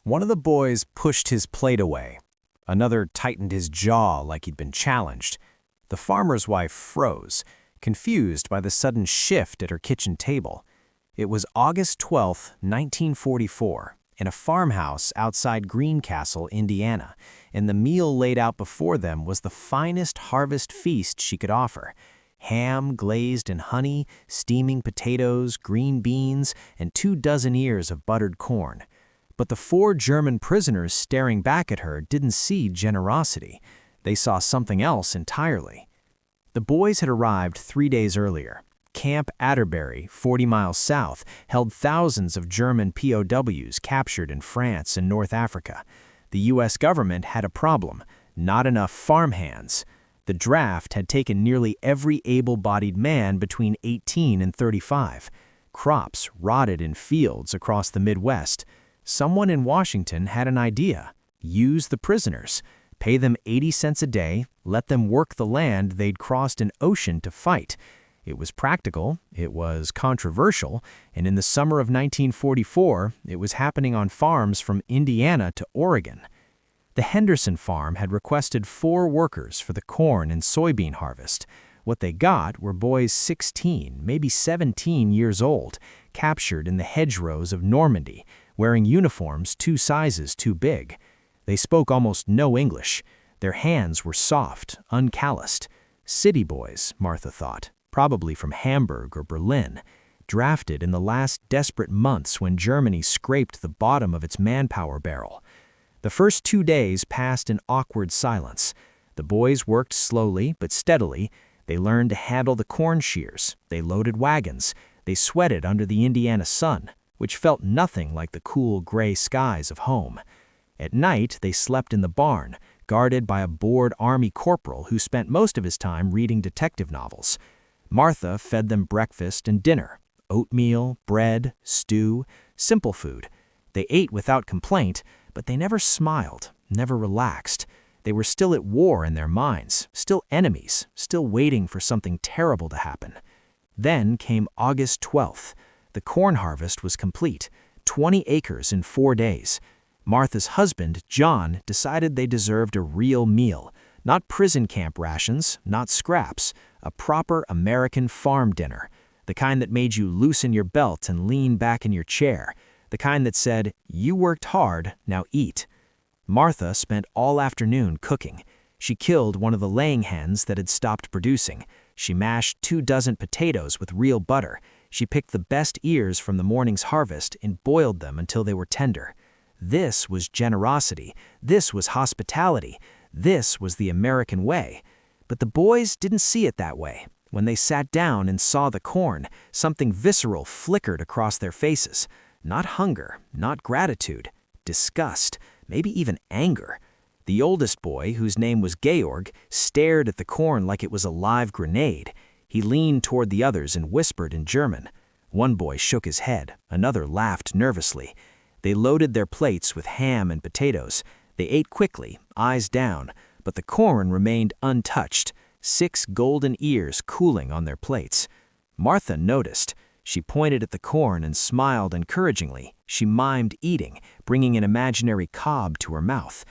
One of the boys pushed his plate away. Another tightened his jaw like he'd been challenged. The farmer's wife froze, confused by the sudden shift at her kitchen table. It was August 12, 1944, in a farmhouse outside Greencastle, Indiana, and the meal laid out before them was the finest harvest feast she could offer. Ham glazed in honey, steaming potatoes, green beans, and 24 ears of buttered corn. But the 4 German prisoners staring back at her didn't see generosity. They saw something else entirely. The boys had arrived 3 days earlier. Camp Atterbury, 40 miles south, held thousands of German POWs captured in France and North Africa. The U.S. government had a problem: not enough farmhands. The draft had taken nearly every able-bodied man between 18 and 35. Crops rotted in fields across the Midwest. Someone in Washington had an idea: use the prisoners, pay them 80 cents a day, let them work the land they'd crossed an ocean to fight. It was practical, it was controversial, and in the summer of 1944, it was happening on farms from Indiana to Oregon. The Henderson farm had requested 4 workers for the corn and soybean harvest. What they got were boys 16, maybe 17 years old, captured in the hedgerows of Normandy, wearing uniforms 2 sizes too big. They spoke almost no English. Their hands were soft, uncalloused. City boys, Martha thought, probably from Hamburg or Berlin, drafted in the last desperate months when Germany scraped the bottom of its manpower barrel. The first 2 days passed in awkward silence. The boys worked slowly but steadily. They learned to handle the corn shears. They loaded wagons. They sweated under the Indiana sun, which felt nothing like the cool gray skies of home. At night, they slept in the barn, guarded by a bored army corporal who spent most of his time reading detective novels. Martha fed them breakfast and dinner: oatmeal, bread, stew, simple food. They ate without complaint, but they never smiled, never relaxed. They were still at war in their minds, still enemies, still waiting for something terrible to happen. Then came August 12th. The corn harvest was complete, 20 acres in 4 days. Martha's husband, John, decided they deserved a real meal. Not prison camp rations, not scraps, a proper American farm dinner. The kind that made you loosen your belt and lean back in your chair. The kind that said, "You worked hard, now eat." Martha spent all afternoon cooking. She killed one of the laying hens that had stopped producing. She mashed 24 potatoes with real butter. She picked the best ears from the morning's harvest and boiled them until they were tender. This was generosity. This was hospitality. This was the American way. But the boys didn't see it that way. When they sat down and saw the corn, something visceral flickered across their faces. Not hunger, not gratitude, disgust, maybe even anger. The oldest boy, whose name was Georg, stared at the corn like it was a live grenade. He leaned toward the others and whispered in German. One boy shook his head, another laughed nervously. They loaded their plates with ham and potatoes. They ate quickly, eyes down, but the corn remained untouched, 6 golden ears cooling on their plates. Martha noticed. She pointed at the corn and smiled encouragingly. She mimed eating, bringing an imaginary cob to her mouth.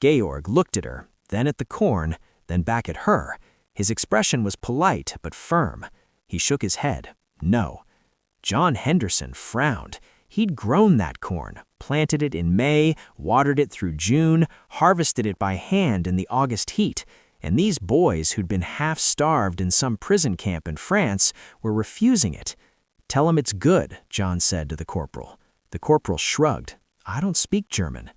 Georg looked at her, then at the corn, then back at her. His expression was polite but firm. He shook his head. No. John Henderson frowned. He'd grown that corn, planted it in May, watered it through June, harvested it by hand in the August heat. And these boys who'd been half-starved in some prison camp in France were refusing it. "Tell him it's good," John said to the corporal. The corporal shrugged. "I don't speak German."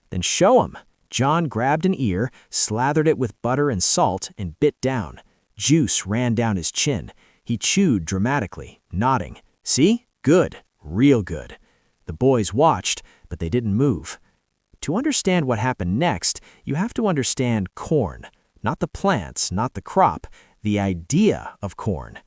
"Then show him." John grabbed an ear, slathered it with butter and salt, and bit down. Juice ran down his chin. He chewed dramatically, nodding. "See? Good. Real good." The boys watched, but they didn't move. To understand what happened next, you have to understand corn. Not the plants, not the crop, the idea of corn.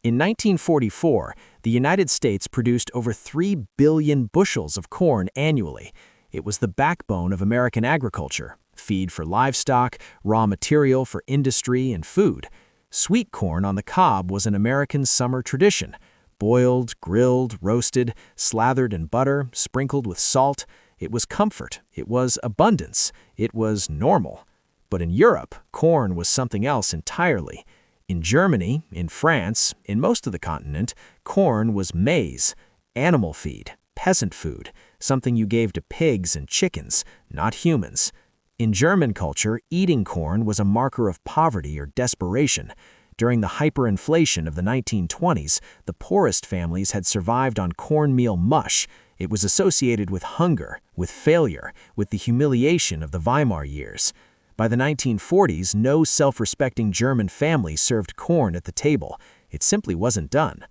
In 1944, the United States produced over 3 billion bushels of corn annually. It was the backbone of American agriculture, feed for livestock, raw material for industry and food. Sweet corn on the cob was an American summer tradition. Boiled, grilled, roasted, slathered in butter, sprinkled with salt. It was comfort. It was abundance. It was normal. But in Europe, corn was something else entirely. In Germany, in France, in most of the continent, corn was maize, animal feed, peasant food, something you gave to pigs and chickens, not humans. In German culture, eating corn was a marker of poverty or desperation. During the hyperinflation of the 1920s, the poorest families had survived on cornmeal mush. It was associated with hunger, with failure, with the humiliation of the Weimar years. By the 1940s, no self-respecting German family served corn at the table. It simply wasn't done.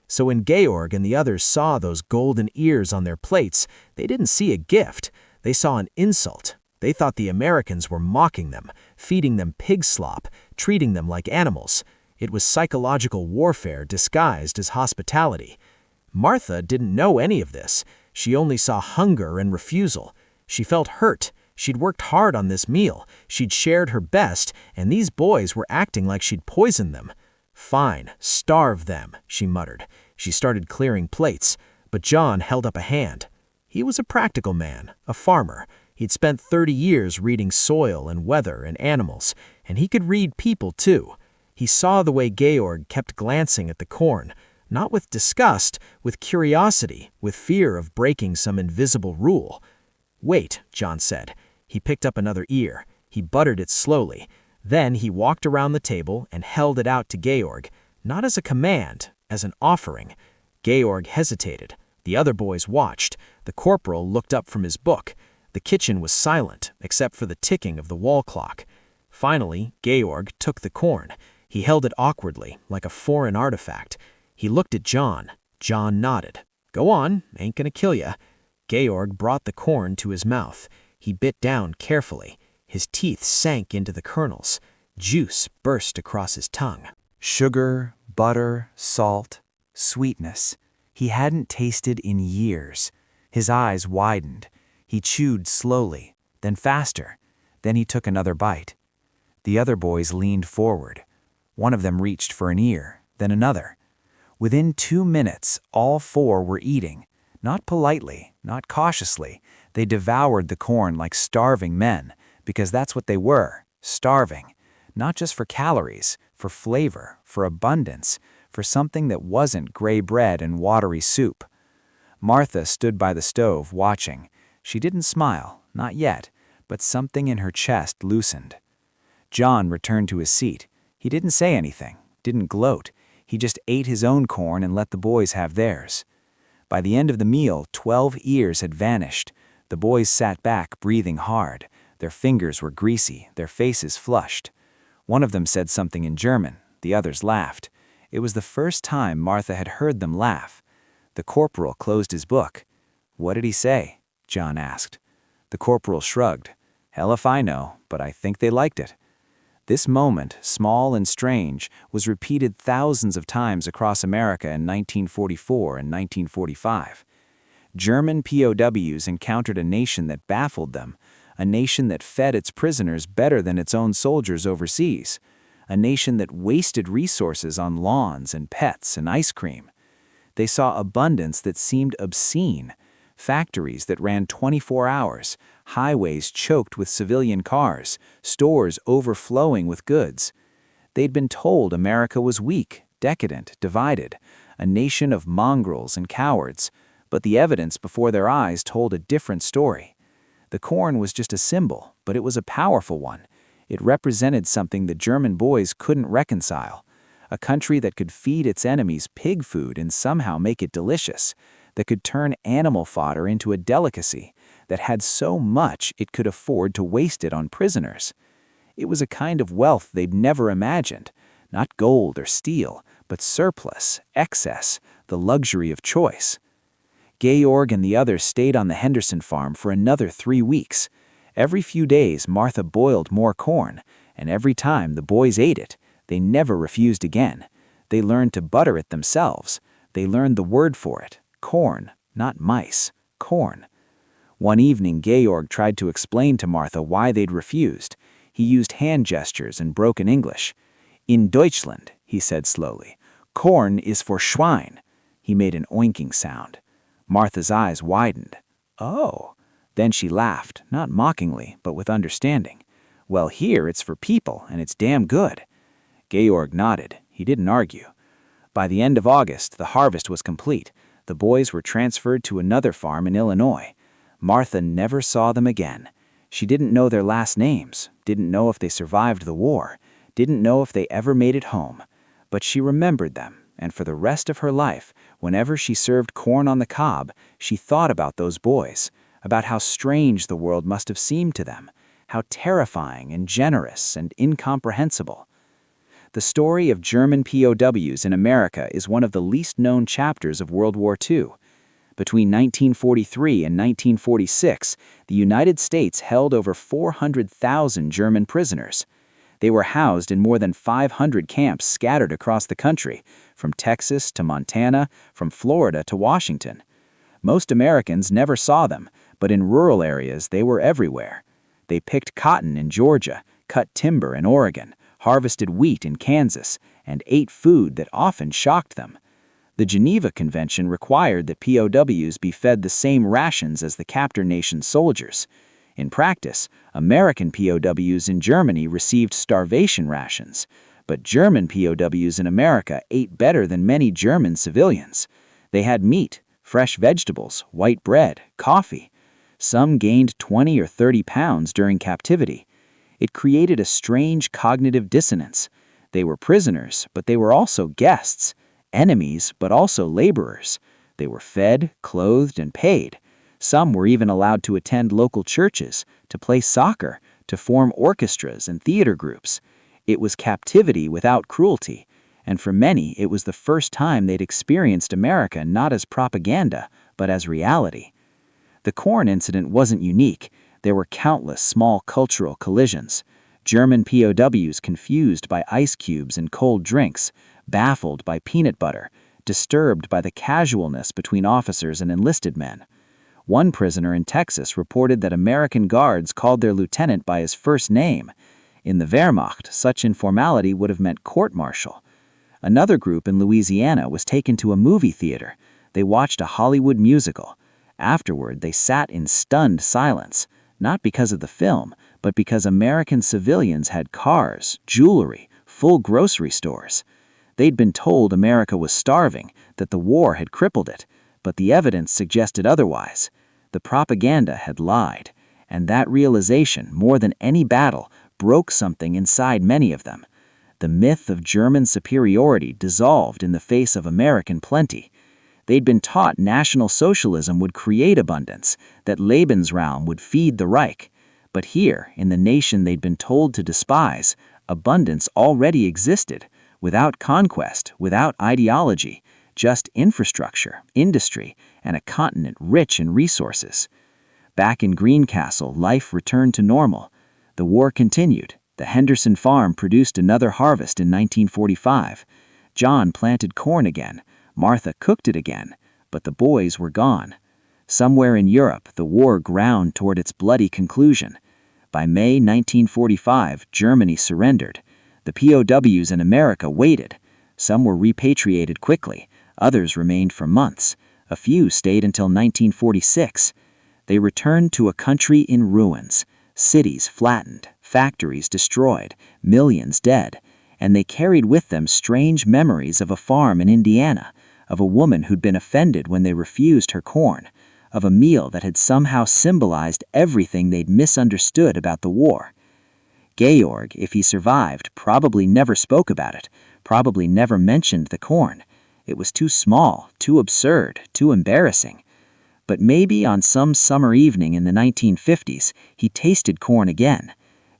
So when Georg and the others saw those golden ears on their plates, they didn't see a gift. They saw an insult. They thought the Americans were mocking them, feeding them pig slop, treating them like animals. It was psychological warfare disguised as hospitality. Martha didn't know any of this. She only saw hunger and refusal. She felt hurt. She'd worked hard on this meal. She'd shared her best, and these boys were acting like she'd poisoned them. "Fine, starve them," she muttered. She started clearing plates, but John held up a hand. He was a practical man, a farmer. He'd spent 30 years reading soil and weather and animals, and he could read people too. He saw the way Georg kept glancing at the corn, not with disgust, with curiosity, with fear of breaking some invisible rule. "Wait," John said. He picked up another ear. He buttered it slowly. Then he walked around the table and held it out to Georg, not as a command, as an offering. Georg hesitated. The other boys watched. The corporal looked up from his book. The kitchen was silent, except for the ticking of the wall clock. Finally, Georg took the corn. He held it awkwardly, like a foreign artifact. He looked at John. John nodded. "Go on, ain't gonna kill ya." Georg brought the corn to his mouth. He bit down carefully. His teeth sank into the kernels. Juice burst across his tongue. Sugar, butter, salt, sweetness. He hadn't tasted in years. His eyes widened. He chewed slowly, then faster. Then he took another bite. The other boys leaned forward. One of them reached for an ear, then another. Within 2 minutes, all 4 were eating. Not politely, not cautiously. They devoured the corn like starving men, because that's what they were, starving. Not just for calories, for flavor, for abundance, for something that wasn't gray bread and watery soup. Martha stood by the stove, watching. She didn't smile, not yet, but something in her chest loosened. John returned to his seat. He didn't say anything, didn't gloat. He just ate his own corn and let the boys have theirs. By the end of the meal, 12 ears had vanished. The boys sat back, breathing hard. Their fingers were greasy, their faces flushed. One of them said something in German. The others laughed. It was the first time Martha had heard them laugh. The corporal closed his book. "What did he say?" John asked. The corporal shrugged. "Hell if I know, but I think they liked it." This moment, small and strange, was repeated thousands of times across America in 1944 and 1945. German POWs encountered a nation that baffled them, a nation that fed its prisoners better than its own soldiers overseas, a nation that wasted resources on lawns and pets and ice cream. They saw abundance that seemed obscene, factories that ran 24 hours, highways choked with civilian cars, stores overflowing with goods. They'd been told America was weak, decadent, divided, a nation of mongrels and cowards, but the evidence before their eyes told a different story. The corn was just a symbol, but it was a powerful one. It represented something the German boys couldn't reconcile, a country that could feed its enemies pig food and somehow make it delicious, that could turn animal fodder into a delicacy, that had so much it could afford to waste it on prisoners. It was a kind of wealth they'd never imagined, not gold or steel, but surplus, excess, the luxury of choice. Georg and the others stayed on the Henderson farm for another 3 weeks. Every few days, Martha boiled more corn, and every time the boys ate it, they never refused again. They learned to butter it themselves. They learned the word for it, corn, not mice, corn. One evening, Georg tried to explain to Martha why they'd refused. He used hand gestures and broken English. "In Deutschland," he said slowly, "corn is for Schwein." He made an oinking sound. Martha's eyes widened. "Oh, Then she laughed, not mockingly, but with understanding. "Well, here it's for people, and it's damn good." Georg nodded. He didn't argue. By the end of August, the harvest was complete. The boys were transferred to another farm in Illinois. Martha never saw them again. She didn't know their last names, didn't know if they survived the war, didn't know if they ever made it home. But she remembered them, and for the rest of her life, whenever she served corn on the cob, she thought about those boys, about how strange the world must have seemed to them, how terrifying and generous and incomprehensible. The story of German POWs in America is one of the least known chapters of World War II. Between 1943 and 1946, the United States held over 400,000 German prisoners. They were housed in more than 500 camps scattered across the country, from Texas to Montana, from Florida to Washington. Most Americans never saw them, but in rural areas they were everywhere. They picked cotton in Georgia, cut timber in Oregon, harvested wheat in Kansas, and ate food that often shocked them. The Geneva Convention required that POWs be fed the same rations as the captor nation's soldiers. In practice, American POWs in Germany received starvation rations, but German POWs in America ate better than many German civilians. They had meat, fresh vegetables, white bread, coffee. Some gained 20 or 30 pounds during captivity. It created a strange cognitive dissonance. They were prisoners, but they were also guests, enemies, but also laborers. They were fed, clothed, and paid. Some were even allowed to attend local churches, to play soccer, to form orchestras and theater groups. It was captivity without cruelty, and for many it was the first time they'd experienced America not as propaganda, but as reality. The corn incident wasn't unique. There were countless small cultural collisions. German POWs confused by ice cubes and cold drinks, baffled by peanut butter, disturbed by the casualness between officers and enlisted men. One prisoner in Texas reported that American guards called their lieutenant by his first name. In the Wehrmacht, such informality would have meant court-martial. Another group in Louisiana was taken to a movie theater. They watched a Hollywood musical. Afterward, they sat in stunned silence, not because of the film, but because American civilians had cars, jewelry, full grocery stores. They'd been told America was starving, that the war had crippled it, but the evidence suggested otherwise. The propaganda had lied, and that realization, more than any battle, broke something inside many of them. The myth of German superiority dissolved in the face of American plenty. They'd been taught National Socialism would create abundance, that Lebensraum would feed the Reich. But here, in the nation they'd been told to despise, abundance already existed, without conquest, without ideology, just infrastructure, industry, and a continent rich in resources. Back in Greencastle, life returned to normal. The war continued. The Henderson farm produced another harvest in 1945. John planted corn again. Martha cooked it again, but the boys were gone. Somewhere in Europe, the war ground toward its bloody conclusion. By May 1945, Germany surrendered. The POWs in America waited. Some were repatriated quickly. Others remained for months. A few stayed until 1946. They returned to a country in ruins, cities flattened, factories destroyed, millions dead, and they carried with them strange memories of a farm in Indiana, of a woman who'd been offended when they refused her corn, of a meal that had somehow symbolized everything they'd misunderstood about the war. Georg, if he survived, probably never spoke about it, probably never mentioned the corn. It was too small, too absurd, too embarrassing. But maybe on some summer evening in the 1950s, he tasted corn again.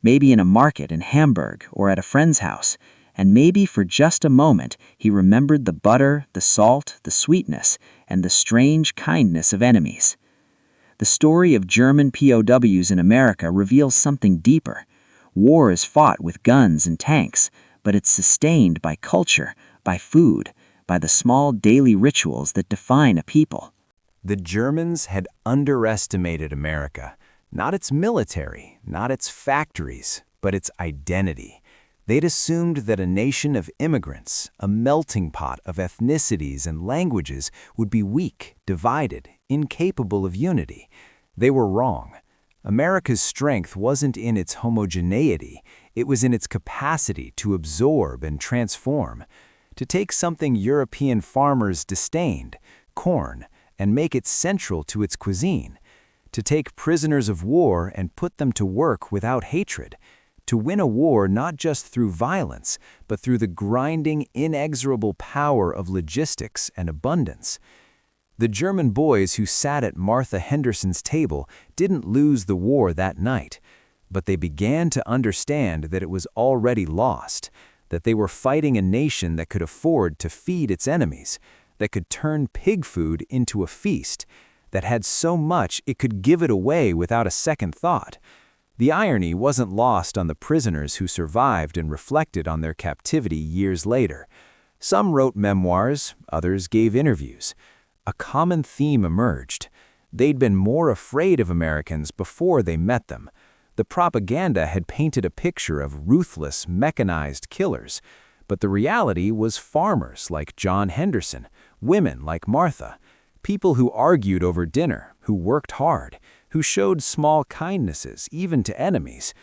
Maybe in a market in Hamburg or at a friend's house. And maybe for just a moment he remembered the butter, the salt, the sweetness, and the strange kindness of enemies. The story of German POWs in America reveals something deeper. War is fought with guns and tanks, but it's sustained by culture, by food, by the small daily rituals that define a people. The Germans had underestimated America, not its military, not its factories, but its identity. They'd assumed that a nation of immigrants, a melting pot of ethnicities and languages, would be weak, divided, incapable of unity. They were wrong. America's strength wasn't in its homogeneity, it was in its capacity to absorb and transform, to take something European farmers disdained, corn, and make it central to its cuisine, to take prisoners of war and put them to work without hatred, to win a war not just through violence, but through the grinding, inexorable power of logistics and abundance. The German boys who sat at Martha Henderson's table didn't lose the war that night, but they began to understand that it was already lost, that they were fighting a nation that could afford to feed its enemies, that could turn pig food into a feast, that had so much it could give it away without a second thought. The irony wasn't lost on the prisoners who survived and reflected on their captivity years later. Some wrote memoirs, others gave interviews. A common theme emerged. They'd been more afraid of Americans before they met them. The propaganda had painted a picture of ruthless, mechanized killers, but the reality was farmers like John Henderson, women like Martha, people who argued over dinner, who worked hard, who showed small kindnesses even to enemies.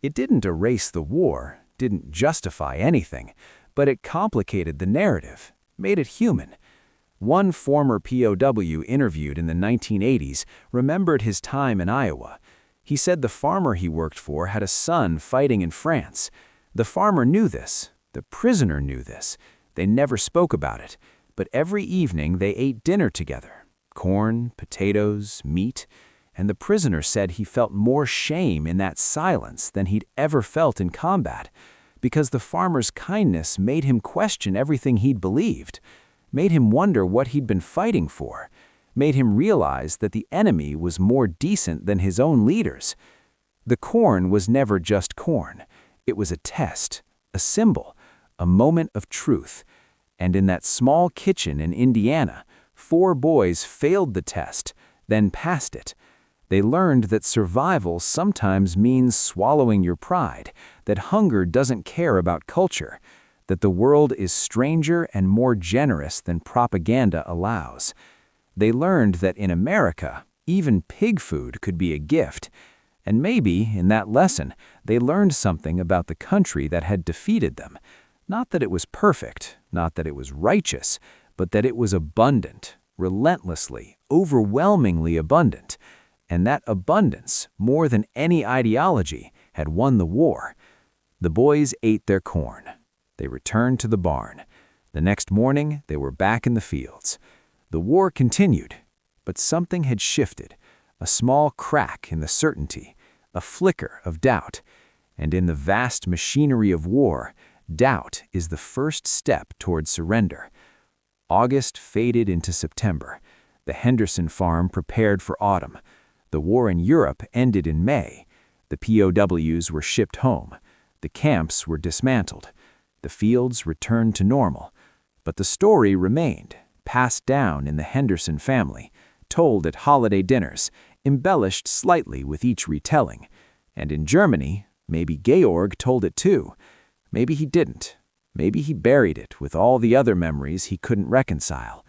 It didn't erase the war, didn't justify anything, but it complicated the narrative, made it human. One former POW interviewed in the 1980s remembered his time in Iowa. He said the farmer he worked for had a son fighting in France. The farmer knew this. The prisoner knew this. They never spoke about it. But every evening they ate dinner together. Corn, potatoes, meat. And the prisoner said he felt more shame in that silence than he'd ever felt in combat, because the farmer's kindness made him question everything he'd believed, made him wonder what he'd been fighting for, made him realize that the enemy was more decent than his own leaders. The corn was never just corn. It was a test, a symbol, a moment of truth. And in that small kitchen in Indiana, 4 boys failed the test, then passed it. They learned that survival sometimes means swallowing your pride, that hunger doesn't care about culture, that the world is stranger and more generous than propaganda allows. They learned that in America, even pig food could be a gift. And maybe, in that lesson, they learned something about the country that had defeated them. Not that it was perfect, not that it was righteous, but that it was abundant, relentlessly, overwhelmingly abundant. And that abundance, more than any ideology, had won the war. The boys ate their corn. They returned to the barn. The next morning, they were back in the fields. The war continued, but something had shifted, a small crack in the certainty, a flicker of doubt. And in the vast machinery of war, doubt is the first step toward surrender. August faded into September. The Henderson farm prepared for autumn. The war in Europe ended in May. The POWs were shipped home. The camps were dismantled. The fields returned to normal. But the story remained, passed down in the Henderson family, told at holiday dinners, embellished slightly with each retelling. And in Germany, maybe Georg told it too. Maybe he didn't. Maybe he buried it with all the other memories he couldn't reconcile.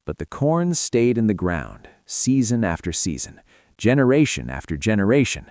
But the corn stayed in the ground, season after season, generation after generation,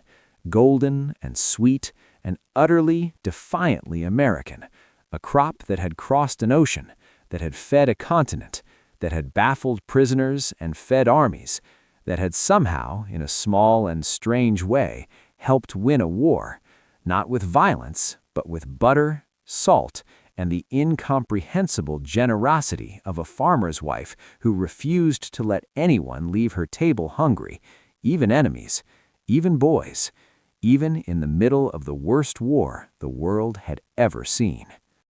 golden and sweet and utterly, defiantly American. A crop that had crossed an ocean, that had fed a continent, that had baffled prisoners and fed armies, that had somehow, in a small and strange way, helped win a war, not with violence, but with butter, salt, and the incomprehensible generosity of a farmer's wife who refused to let anyone leave her table hungry, even enemies, even boys, even in the middle of the worst war the world had ever seen.